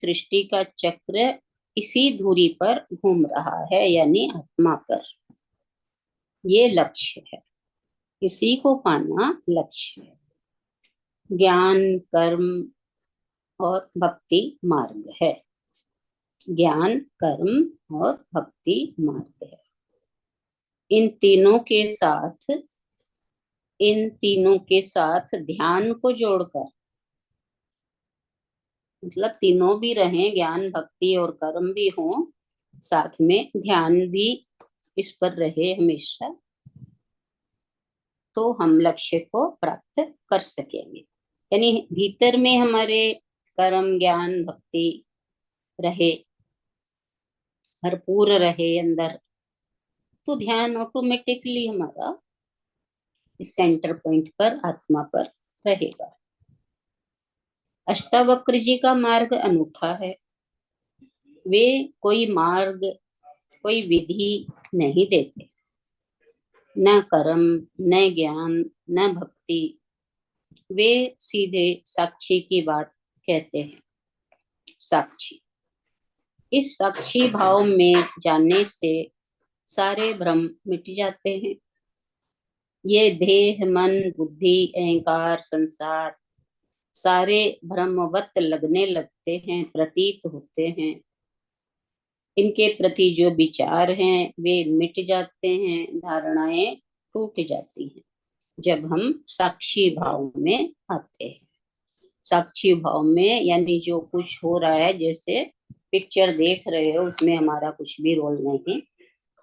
सृष्टि का चक्र इसी धुरी पर घूम रहा है, यानी आत्मा पर। ये लक्ष्य है, इसी को पाना लक्ष्य है। ज्ञान, कर्म और भक्ति मार्ग है। ज्ञान, कर्म और भक्ति मार्ग है। इन तीनों के साथ ध्यान को जोड़कर, मतलब तीनों भी रहें, ज्ञान, भक्ति और कर्म भी हो, साथ में ध्यान भी इस पर रहे हमेशा, तो हम लक्ष्य को प्राप्त कर सकेंगे। यानी भीतर में हमारे कर्म, ज्ञान, भक्ति रहे, भरपूर रहे अंदर, तो ध्यान ऑटोमेटिकली हमारा इस सेंटर पॉइंट पर, आत्मा पर रहेगा। अष्टावक्र जी का मार्ग अनूठा है। वे कोई मार्ग, कोई विधि नहीं देते, न कर्म, न ज्ञान, न भक्ति। वे सीधे साक्षी की बात कहते हैं। साक्षी, इस साक्षी भाव में जानने से सारे भ्रम मिट जाते हैं। ये देह, मन, बुद्धि, अहंकार, संसार, सारे भ्रमवत लगने लगते हैं, प्रतीत होते हैं। इनके प्रति जो विचार हैं वे मिट जाते हैं, धारणाएं टूट जाती हैं जब हम साक्षी भाव में आते हैं। साक्षी भाव में यानी जो कुछ हो रहा है, जैसे पिक्चर देख रहे हो, उसमें हमारा कुछ भी रोल नहीं,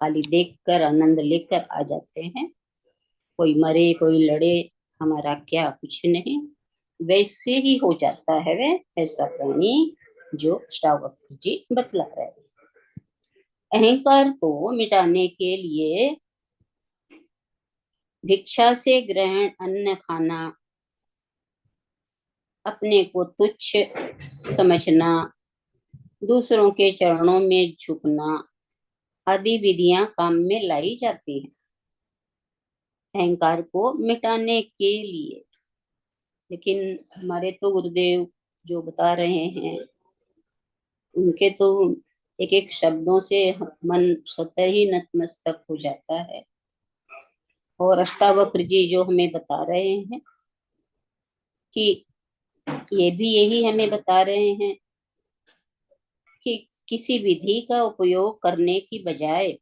खाली देखकर आनंद लेकर आ जाते हैं। कोई मरे कोई लड़े, हमारा क्या कुछ नहीं, वैसे ही हो जाता है वे ऐसा प्राणी जो अष्टावक्र जी बतला रहे हैं। अहंकार को मिटाने के लिए भिक्षा से ग्रहण अन्न खाना, अपने को तुच्छ समझना, दूसरों के चरणों में झुकना आदि विधियां काम में लाई जाती हैं अहंकार को मिटाने के लिए। लेकिन हमारे तो गुरुदेव जो बता रहे हैं, उनके तो एक एक शब्दों से मन स्वतः ही नतमस्तक हो जाता है। और अष्टावक्र जी जो हमें बता रहे हैं कि ये भी यही हमें बता रहे हैं कि किसी विधि का उपयोग करने की बजाय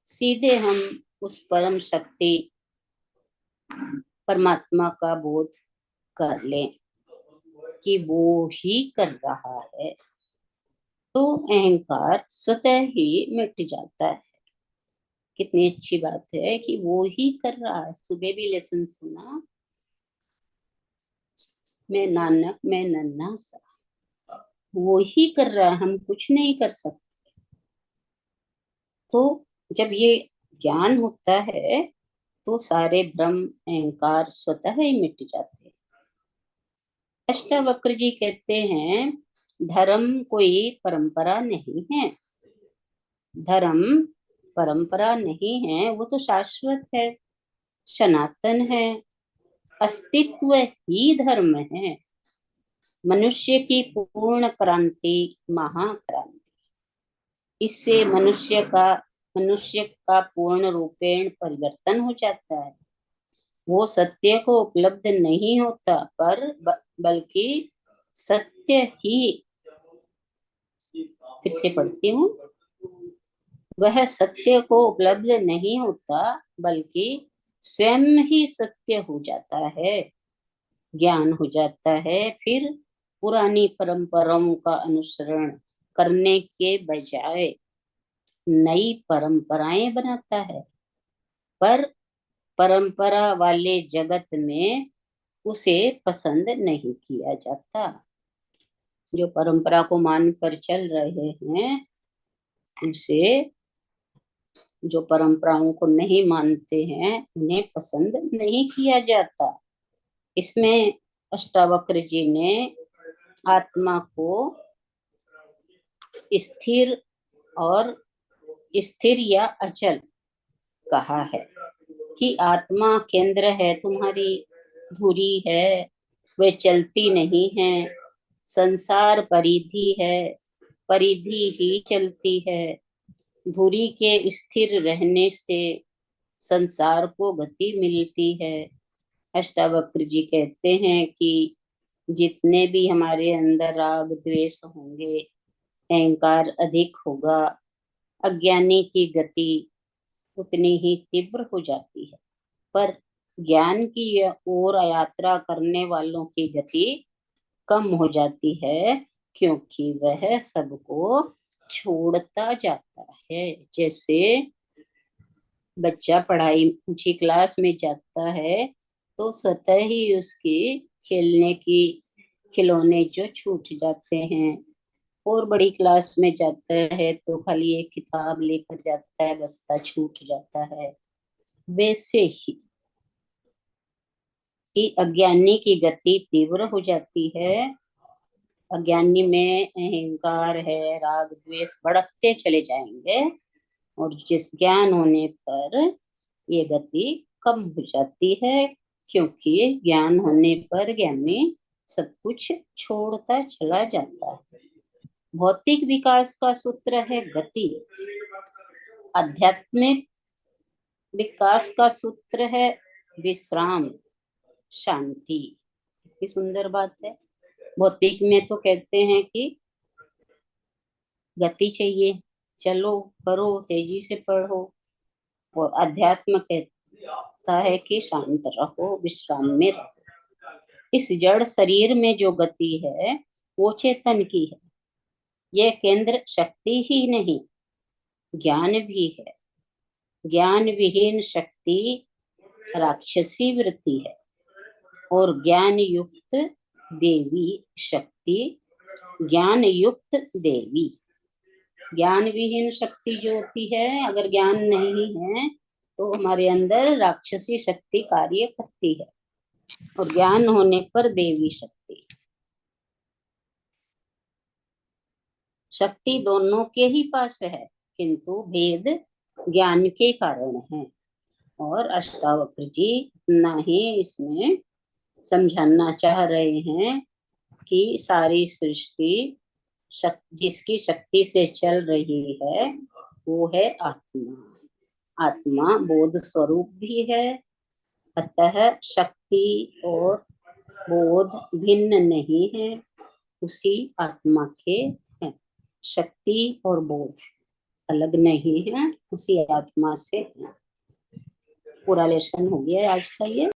सीधे हम उस परम शक्ति परमात्मा का बोध कर लें कि वो ही कर रहा है, तो अहंकार स्वतः ही मिट जाता है। कितनी अच्छी बात है कि वो ही कर रहा है। सुबह भी लेसन सुना, मैं नानक मैं नन्हा सा, वो ही कर रहा है, हम कुछ नहीं कर सकते। तो जब ये ज्ञान होता है तो सारे भ्रम, अहंकार स्वतः ही मिट जाते हैं। अष्टावक्र जी कहते हैं, धर्म कोई परंपरा नहीं है। धर्म परंपरा नहीं है, वो तो शाश्वत है, सनातन है। अस्तित्व ही धर्म है। मनुष्य की पूर्ण क्रांति महाक्रांति, इससे मनुष्य का पूर्ण रूपेण परिवर्तन हो जाता है। वो सत्य को उपलब्ध नहीं होता, बल्कि सत्य ही, फिर से पढ़ती हूँ, वह सत्य को उपलब्ध नहीं होता बल्कि स्वयं ही सत्य हो जाता है, ज्ञान हो जाता है। फिर पुरानी परंपराओं का अनुसरण करने के बजाय नई परंपराएं बनाता है, पर परंपरा वाले जगत में उसे पसंद नहीं किया जाता। जो परंपरा को मानकर चल रहे हैं, उसे, जो परंपराओं को नहीं मानते हैं, उन्हें पसंद नहीं किया जाता। इसमें अष्टावक्र जी ने आत्मा को स्थिर और स्थिर या अचल कहा है कि आत्मा केंद्र है, तुम्हारी धुरी है, वे चलती नहीं है, संसार परिधि है, परिधि ही चलती है। धुरी के स्थिर रहने से संसार को गति मिलती है। अष्टावक्र जी कहते हैं कि जितने भी हमारे अंदर राग द्वेष होंगे, अहंकार अधिक होगा, अज्ञानी की गति उतनी ही तीव्र हो जाती है। पर ज्ञान की ओर यात्रा करने वालों की गति कम हो जाती है, क्योंकि वह सबको छोड़ता जाता है। जैसे बच्चा पढ़ाई ऊंची क्लास में जाता है तो स्वतः ही उसकी खेलने की खिलौने जो छूट जाते हैं, और बड़ी क्लास में जाता है तो खाली एक किताब लेकर जाता है, बस्ता छूट जाता है। वैसे ही कि अज्ञानी की गति तीव्र हो जाती है। अज्ञानी में अहंकार है, राग द्वेष बढ़ते चले जाएंगे, और जिस ज्ञान होने पर ये गति कम हो जाती है, क्योंकि ज्ञान होने पर ज्ञानी सब कुछ छोड़ता चला जाता है। भौतिक विकास का सूत्र है गति, आध्यात्मिक विकास का सूत्र है विश्राम, शांति। कितनी सुंदर बात है। भौतिक में तो कहते हैं कि गति चाहिए, चलो करो, तेजी से पढ़ो, और अध्यात्म कहता है कि शांत रहो, विश्राम में रहो। इस जड़ शरीर में जो गति है वो चेतन की है। यह केंद्र शक्ति ही नहीं, ज्ञान भी है। ज्ञान विहीन शक्ति राक्षसी वृत्ति है, और ज्ञान युक्त देवी शक्ति ज्ञान युक्त देवी। ज्ञान विहीन शक्ति जो होती है, अगर ज्ञान नहीं है तो हमारे अंदर राक्षसी शक्ति कार्य करती है, और ज्ञान होने पर देवी शक्ति। शक्ति दोनों के ही पास है, किंतु भेद ज्ञान के कारण है। और अष्टावक्र जी इतना ही इसमें समझाना चाह रहे हैं कि सारी सृष्टि जिसकी शक्ति से चल रही है वो है आत्मा। आत्मा बोध स्वरूप भी है, अतः शक्ति और बोध भिन्न नहीं है, उसी आत्मा के हैं। शक्ति और बोध अलग नहीं है, उसी आत्मा से है। पूरा लेसन हो गया आज का ये।